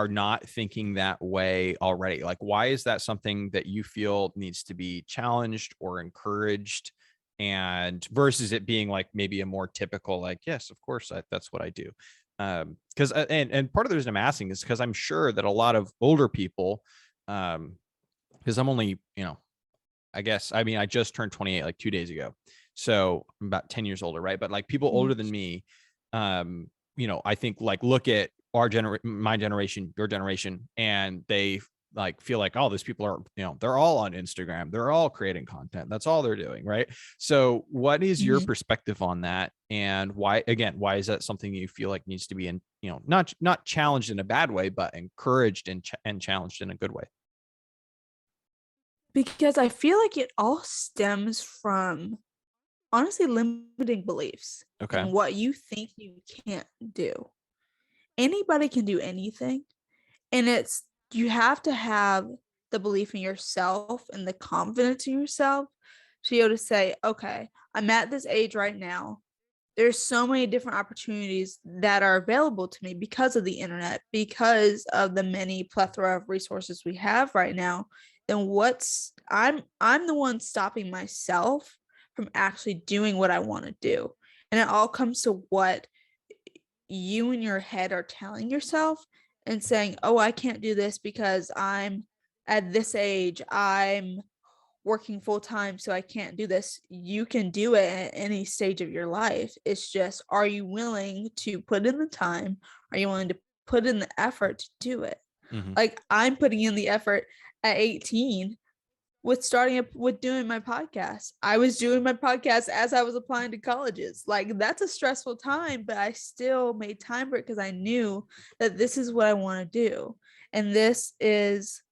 not thinking that way already? Like, why is that something that you feel needs to be challenged or encouraged, and versus it being like maybe a more typical, like, yes, of course, that's what I do? Because and part of the reason I'm asking is because I'm sure that a lot of older people, because I'm only, I guess, I mean, I just turned 28 like 2 days ago. So I'm about 10 years older, right? But like people older than me, I think like look at our generation, my generation, your generation, and they like feel like, oh, these people are, they're all on Instagram. They're all creating content. That's all they're doing, right? So what is your perspective on that? And why is that something you feel like needs to be not challenged in a bad way, but encouraged and challenged in a good way? Because I feel like it all stems from honestly limiting beliefs Okay. and what you think you can't do. Anybody can do anything, and you have to have the belief in yourself and the confidence in yourself to be able to say, okay, I'm at this age right now. There's so many different opportunities that are available to me because of the internet, because of the many plethora of resources we have right now. Then I'm the one stopping myself from actually doing what I want to do. And it all comes to what you in your head are telling yourself and saying, oh, I can't do this because I'm at this age, I'm working full time, so I can't do this. You can do it at any stage of your life. It's just, are you willing to put in the time? Are you willing to put in the effort to do it? Mm-hmm. Like I'm putting in the effort at 18 with starting up with doing my podcast. I was doing my podcast as I was applying to colleges. Like that's a stressful time, but I still made time for it because I knew that this is what I want to do. And this is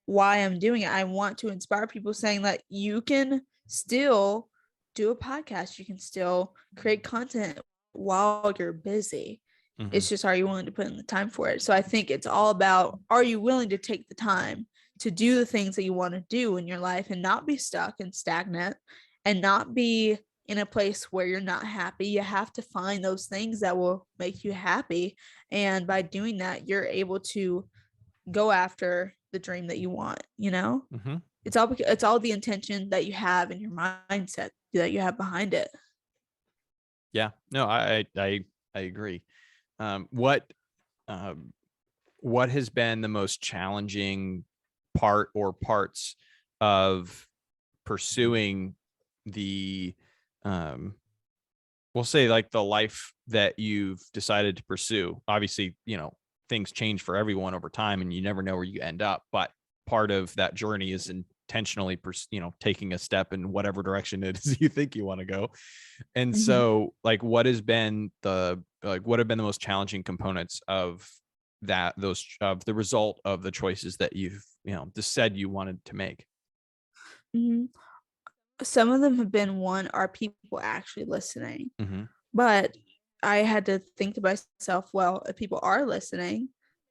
why I'm doing it. I want to inspire people, saying that you can still do a podcast, you can still create content while you're busy. Mm-hmm. It's just, are you willing to put in the time for it? So I think it's all about, are you willing to take the time to do the things that you want to do in your life and not be stuck and stagnant and not be in a place where you're not happy. You have to find those things that will make you happy. And by doing that, you're able to go after the dream that you want, Mm-hmm. it's all the intention that you have in your mindset that you have behind it. Yeah, no, I agree. Um, what what has been the most challenging part or parts of pursuing the we'll say like the life that you've decided to pursue. Obviously, things change for everyone over time and you never know where you end up, but part of that journey is intentionally, taking a step in whatever direction it is you think you want to go. And so like, what have been the most challenging components of the result of the choices that you've, just said you wanted to make? Mhm. Some of them have been, one, are people actually listening? But I had to think to myself, well, if people are listening,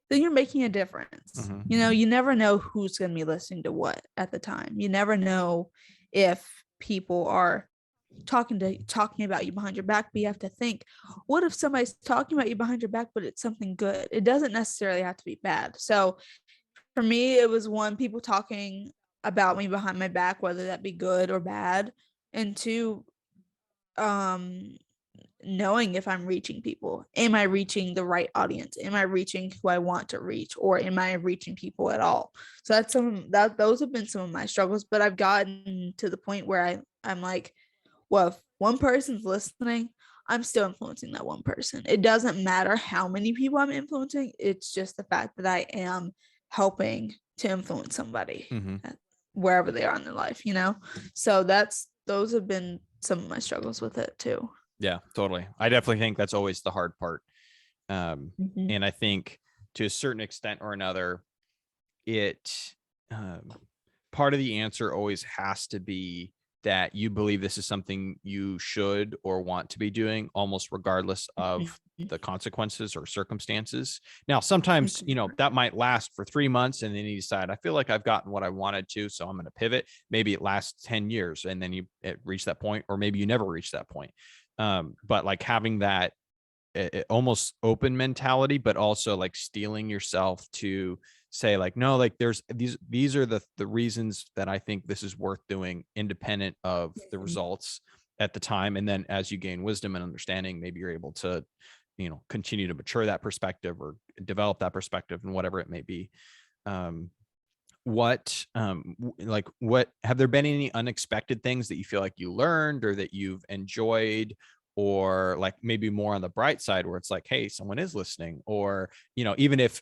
then you're making a difference. You never know who's going to be listening to what at the time. You never know if people are talking about you behind your back, but you have to think, what if somebody's talking about you behind your back, but it's something good? It doesn't necessarily have to be bad. So for me, it was, one, people talking about me behind my back, whether that be good or bad, and two, knowing if I'm reaching people. Am I reaching the right audience? Am I reaching who I want to reach, or am I reaching people at all? So those have been some of my struggles, but I've gotten to the point where I'm like, well, if one person's listening, I'm still influencing that one person. It doesn't matter how many people I'm influencing. It's just the fact that I am helping to influence somebody wherever they are in their life, So those have been some of my struggles with it too. Yeah, totally. I definitely think that's always the hard part. And I think to a certain extent or another, it part of the answer always has to be that you believe this is something you should or want to be doing, almost regardless of the consequences or circumstances. Now, sometimes, that might last for 3 months and then you decide, I feel like I've gotten what I wanted to, so I'm going to pivot. Maybe it lasts 10 years and then you reach that point, or maybe you never reach that point. But like having that almost open mentality, but also like steeling yourself to say like, no, like there's these are the reasons that I think this is worth doing, independent of the results at the time. And then as you gain wisdom and understanding, maybe you're able to, continue to mature that perspective or develop that perspective and whatever it may be. What have there been any unexpected things that you feel like you learned or that you've enjoyed, or like maybe more on the bright side where it's like, hey, someone is listening, or even if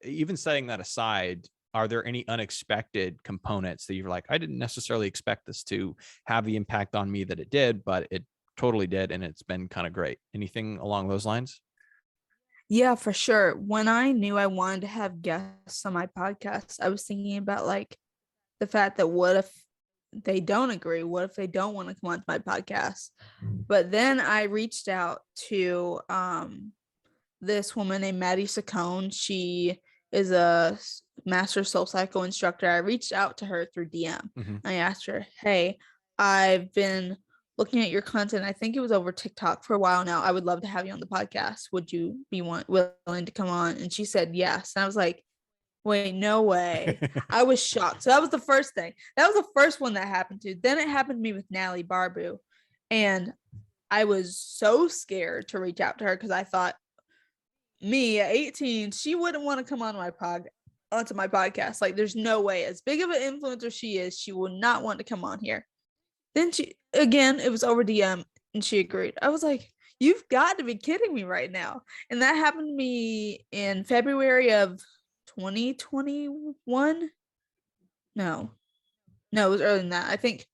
even setting that aside, are there any unexpected components that you're like, I didn't necessarily expect this to have the impact on me that it did, but it totally did, and it's been kind of great? Anything along those lines? Yeah, for sure. When I knew I wanted to have guests on my podcast, I was thinking about like the fact that, what if they don't agree? What if they don't want to come on my podcast? But then I reached out to this woman named Maddie Saccone. She is a master soul cycle instructor. I reached out to her through DM. I asked her, hey, I've been looking at your content. I think it was over TikTok for a while now. I would love to have you on the podcast. Would you be willing to come on? And she said yes. And I was like, wait, no way. I was shocked. So that was the first thing. That was the first one that happened to. Then it happened to me with Natalie Barbu. And I was so scared to reach out to her because I thought, me at 18, she wouldn't want to come on onto my podcast. Like, there's no way. As big of an influencer she is, she would not want to come on here. Then it was over DM and she agreed. I was like, you've got to be kidding me right now. And that happened to me in February of 2021. No, it was earlier than that. I think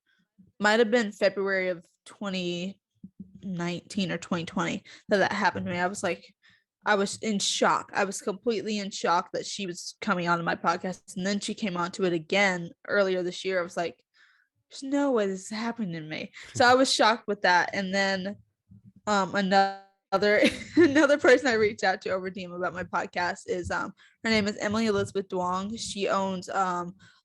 might have been February of 2019 or 2020 that happened to me. I was in shock. I was completely in shock that she was coming onto my podcast. And then she came onto it again earlier this year. I was like, there's no way this is happening to me. So I was shocked with that. And then another person I reached out to over DM about my podcast is her name is Emily Elizabeth Duong. She owns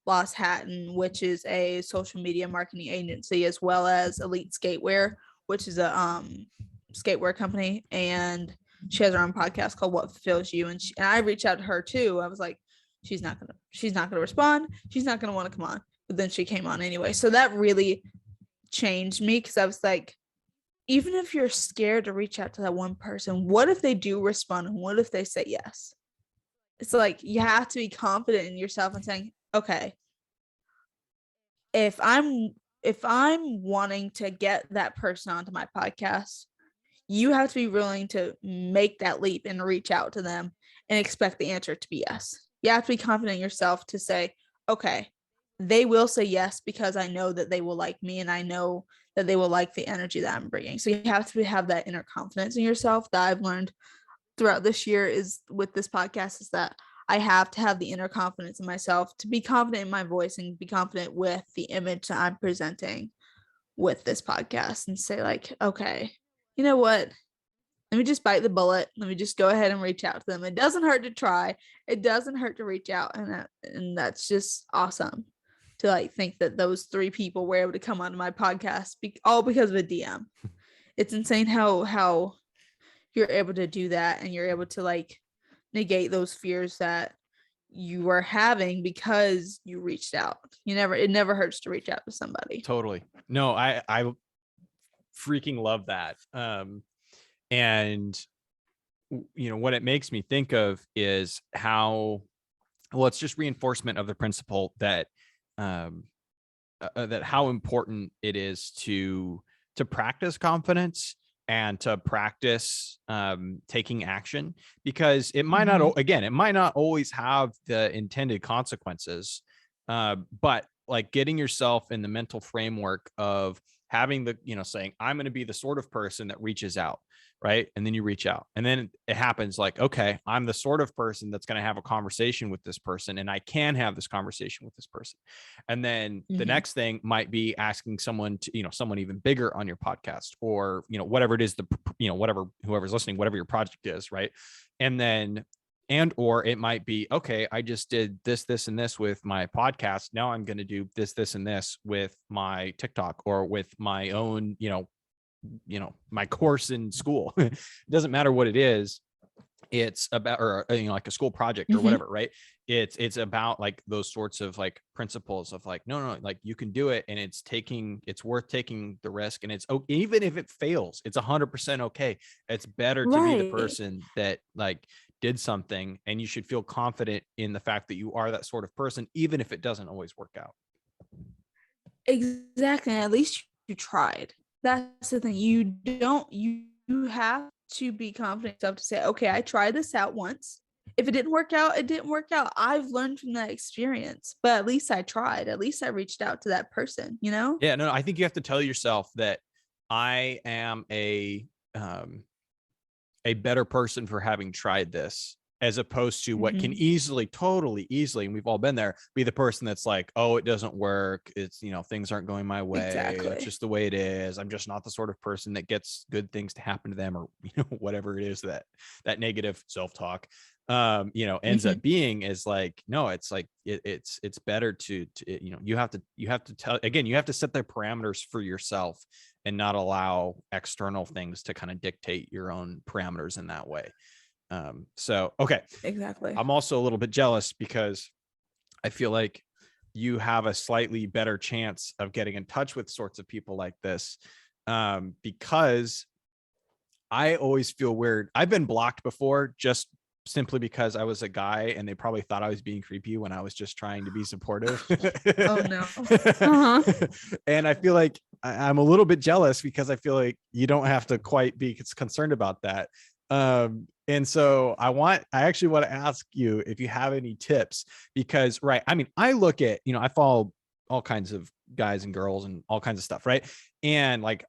Lost Hatton, which is a social media marketing agency, as well as Elite Skatewear, which is a skatewear company. And she has her own podcast called What Fulfills You. And I reached out to her too. I was like, she's not gonna respond. She's not gonna want to come on. But then she came on anyway. So that really changed me, because I was like, even if you're scared to reach out to that one person, what if they do respond? And what if they say yes? It's like, you have to be confident in yourself and saying, okay, if I'm if I'm wanting to get that person onto my podcast, you have to be willing to make that leap and reach out to them and expect the answer to be yes. You have to be confident in yourself to say, okay, they will say yes because I know that they will like me and I know that they will like the energy that I'm bringing. So you have to have that inner confidence in yourself that I've learned throughout this year is with this podcast is that I have to have the inner confidence in myself to be confident in my voice and be confident with the image that I'm presenting with this podcast and say like, okay, you know what? Let me just bite the bullet. Let me just go ahead and reach out to them. It doesn't hurt to try. It doesn't hurt to reach out. And that's just awesome to like think that those 3 people were able to come onto my podcast all because of a DM. It's insane how you're able to do that and you're able to like negate those fears that you were having because you reached out. It never hurts to reach out to somebody. Totally. No, I freaking love that. And what it makes me think of is how, well, it's just reinforcement of the principle that that how important it is to practice confidence and to practice taking action, because it might not, again, it might not always have the intended consequences, but like getting yourself in the mental framework of having the, saying, I'm going to be the sort of person that reaches out. Right. And then you reach out and then it happens like, okay, I'm the sort of person that's going to have a conversation with this person and I can have this conversation with this person. And then the next thing might be asking someone to, someone even bigger on your podcast or, whatever it is, whoever's listening, whatever your project is. Right. And then, or it might be, okay, I just did this, this, and this with my podcast. Now I'm going to do this, this, and this with my TikTok or with my own, my course in school. It doesn't matter what it is. It's about, or, like a school project or whatever, right? It's about like those sorts of like principles of like, no, like you can do it and it's worth taking the risk. And it's even if it fails, it's 100% okay. It's better to be the person that like did something, and you should feel confident in the fact that you are that sort of person, even if it doesn't always work out. Exactly. At least you tried. That's the thing. You have to be confident enough to say, okay, I tried this out once. If it didn't work out, it didn't work out. I've learned from that experience, but at least I tried. At least I reached out to that person, Yeah, no, I think you have to tell yourself that I am a better person for having tried this, as opposed to what can totally easily, and we've all been there, be the person that's like, oh, it doesn't work. It's, things aren't going my way. Exactly. It's just the way it is. I'm just not the sort of person that gets good things to happen to them, or, whatever it is that negative self-talk, ends up being, is like, no, it's like, it's better to, you have to tell, again, you have to set the parameters for yourself and not allow external things to kind of dictate your own parameters in that way. So, okay. Exactly. I'm also a little bit jealous because I feel like you have a slightly better chance of getting in touch with sorts of people like this. Because I always feel weird. I've been blocked before just simply because I was a guy and they probably thought I was being creepy when I was just trying to be supportive. Oh no. And I feel like I'm a little bit jealous because I feel like you don't have to quite be concerned about that. And so I actually want to ask you if you have any tips, because, right, I mean, I look at, I follow all kinds of guys and girls and all kinds of stuff, right? And like,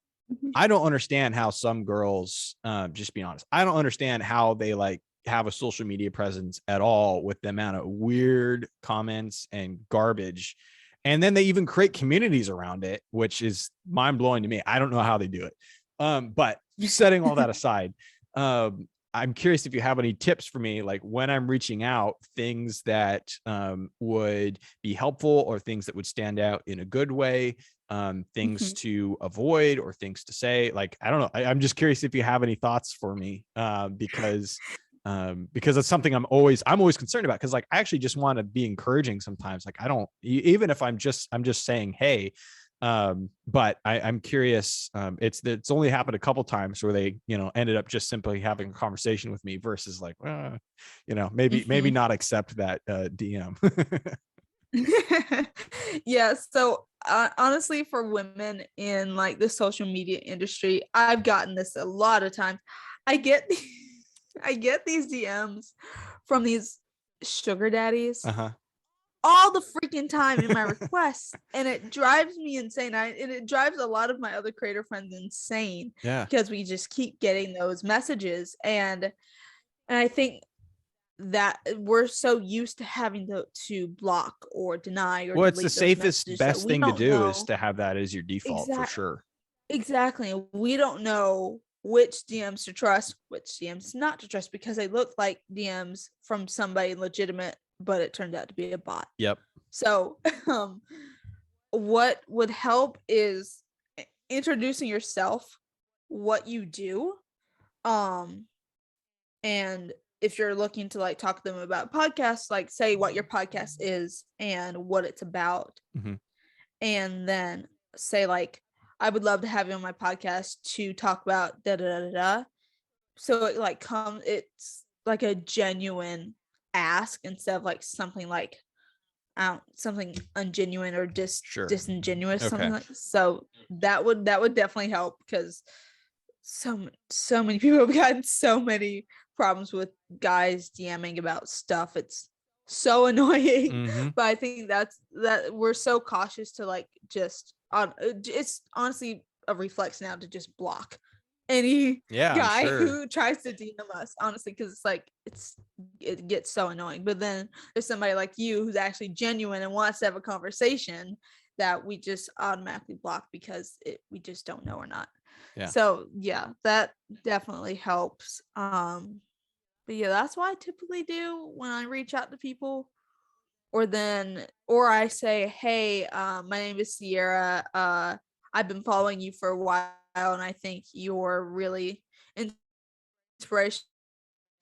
I don't understand how some girls, just being honest, I don't understand how they like have a social media presence at all with the amount of weird comments and garbage. And then they even create communities around it, which is mind blowing to me. I don't know how they do it. But setting all that aside, I'm curious if you have any tips for me, like when I'm reaching out, things that would be helpful or things that would stand out in a good way, things to avoid or things to say. Like, I don't know. I'm just curious if you have any thoughts for me, because it's something I'm always concerned about. Cause like, I actually just want to be encouraging sometimes. Like, I don't, even if I'm just saying, hey, but I'm curious. It's only happened a couple times where they, ended up just simply having a conversation with me versus like, maybe not accept that DM. Yeah, so honestly, for women in like the social media industry, I've gotten this a lot of times. I get I get these DMs from these sugar daddies Uh-huh. all the freaking time in my requests, and it drives me insane. And it drives a lot of my other creator friends insane Yeah. because we just keep getting those messages, and I think that we're so used to having to block or deny or Well, it's the delete those safest, messages that best we thing to don't do is know to have that as your default for exact sure. exactly. We don't know which DMs to trust, which DMs not to trust because they look like DMs from somebody legitimate, but it turned out to be a bot. Yep. So, what would help is introducing yourself, what you do, um, and if you're looking to like talk to them about podcasts, like say what your podcast is and what it's about, Mhm. and then say like, I would love to have you on my podcast to talk about da da da da da. So it like it's like a genuine ask instead of like something like something ungenuine or Sure. disingenuous, Okay. something like. So that would definitely help because so many people have gotten so many problems with guys DMing about stuff. It's so annoying. Mm-hmm. But I think that we're so cautious to like just on it's honestly a reflex now to just block any Yeah, I'm guy sure. who tries to DM us, honestly, because it's like it gets so annoying. But then there's somebody like you who's actually genuine and wants to have a conversation that we just automatically block because we just don't know or not. Yeah. So yeah, that definitely helps. But yeah, that's what I typically do when I reach out to people. Or I say, hey, my name is Sierra. I've been following you for a while and I think you're really inspirational,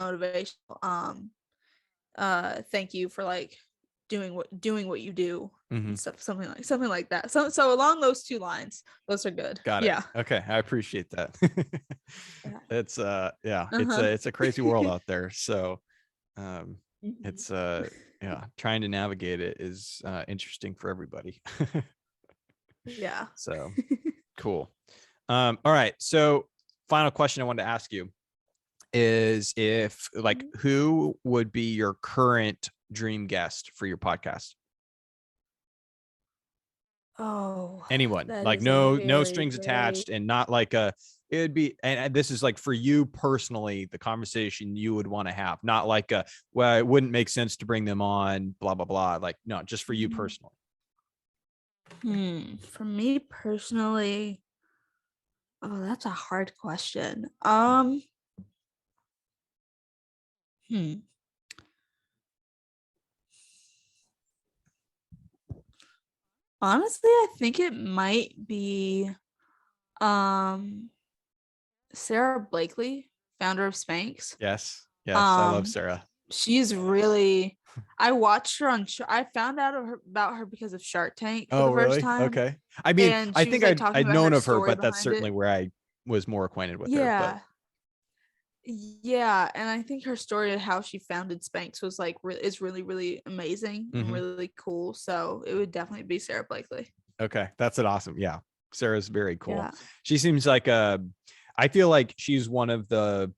motivational. Thank you for like doing what you do Mm-hmm. and stuff, something like that. So along those two lines, those are good. Got it. Yeah. Okay. I appreciate that. Yeah. It's yeah, Uh-huh. it's a crazy world out there. So um Mhm. it's yeah, trying to navigate it is interesting for everybody. Yeah. So cool. All right. So final question I wanted to ask you is if like Mhm. who would be your current dream guest for your podcast? Oh, Anyone, that like is a no very, strings very attached, and not like a it would be, and this is like for you personally, the conversation you would want to have, not like a, well, it wouldn't make sense to bring them on, blah blah blah, like no, just for you Mhm. personally. For me personally, oh, that's a hard question. Hmm. Honestly, I think it might be um Sarah Blakely, founder of Spanx. Yes, yes, I love Um, Sarah. she's really I watched her on I found out about her because of Shark Tank for Oh the first really? time, Okay. I mean, and I she was think like i'd talking i'd about her known of her, story but that's behind certainly it. where I was more acquainted with her. But Yeah. Yeah, and I think her story of how she founded Spanx was like is really really amazing and mhm. really cool. So it would definitely be Sarah Blakely. Okay, that's an awesome. Yeah, Sarah's very cool. Yeah. She seems like a. I feel like she's one of the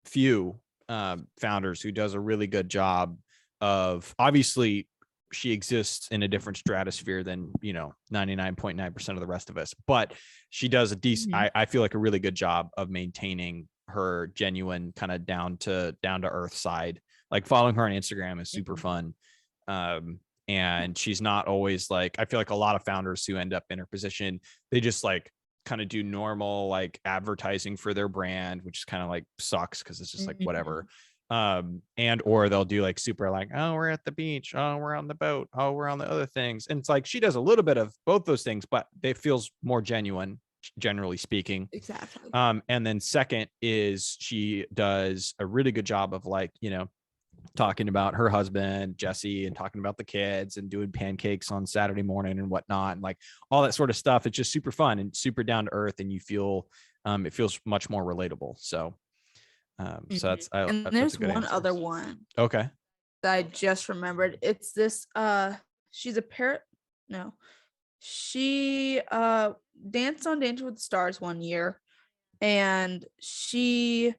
few founders who does a really good job of. Obviously, she exists in a different stratosphere than 99.9% of the rest of us, but she does a decent. Mhm. I feel like a really good job of maintaining her genuine kind of down to earth side. Like following her on Instagram is super Mhm. fun. And she's not always like, I feel like a lot of founders who end up in her position, they just like kind of do normal like advertising for their brand, which is kind of like sucks because it's just like whatever. Mhm. And or they'll do like super like, oh, we're at the beach, oh, we're on the boat, oh, we're on the other things. And it's like she does a little bit of both those things, but it feels more genuine, generally speaking. Exactly. And then second is she does a really good job of like, talking about her husband Jesse and talking about the kids and doing pancakes on Saturday morning and whatnot, and like all that sort of stuff. It's just super fun and super down to earth, and you feel it feels much more relatable. So Mhm. And that's a there's good one answer. other one Okay. that I just remembered. It's this she's a parrot. No, she danced on Dancing with the Stars one year, and she,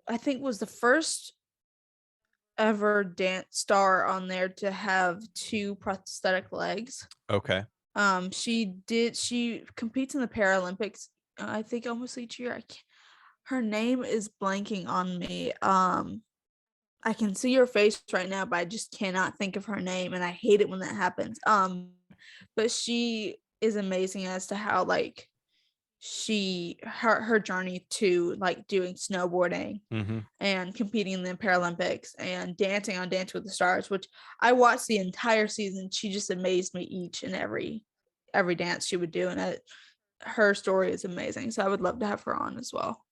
I think, was the first ever dance star on there to have 2 prosthetic legs. Okay. She competes in the Paralympics, I think almost each year. Her name is blanking on me. I can see her face right now, but I just cannot think of her name, and I hate it when that happens. But she is amazing as to how like her journey to like doing snowboarding and competing in the Paralympics and dancing on Dance with the Stars, which I watched the entire season. She just amazed me each and every dance she would do, and her story is amazing. So I would love to have her on as well.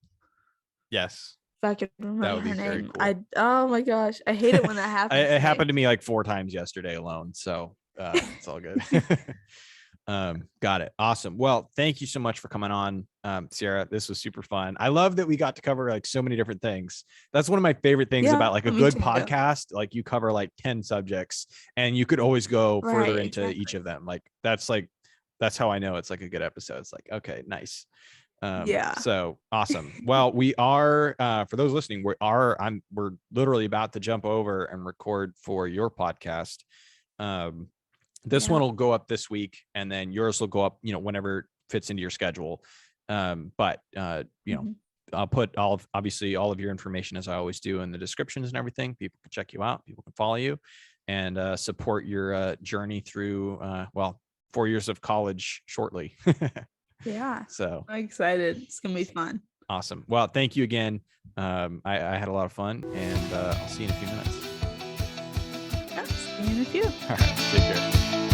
Yes. If I could That remember would be her very name. cool. Oh my gosh, I hate it when that happens. It happened to me like 4 times yesterday alone. So it's all good. Got it. Awesome. Well, thank you so much for coming on, Sierra. This was super fun. I love that we got to cover like so many different things. That's one of my favorite things about like a good podcast. Like you cover like 10 subjects and you could always go further into each of them. Like that's how I know it's like a good episode. It's like, okay, nice. So awesome. Well, we are for those listening, we're literally about to jump over and record for your podcast. This one will go up this week, and then yours will go up, whenever it fits into your schedule. But I'll put obviously all of your information, as I always do, in the descriptions and everything. People can check you out. People can follow you and support your journey through 4 years of college shortly. Yeah. So I'm excited. It's gonna be fun. Awesome. Well, thank you again. I had a lot of fun, and I'll see you in a few minutes. Yeah, see you in a few. All right. Take care.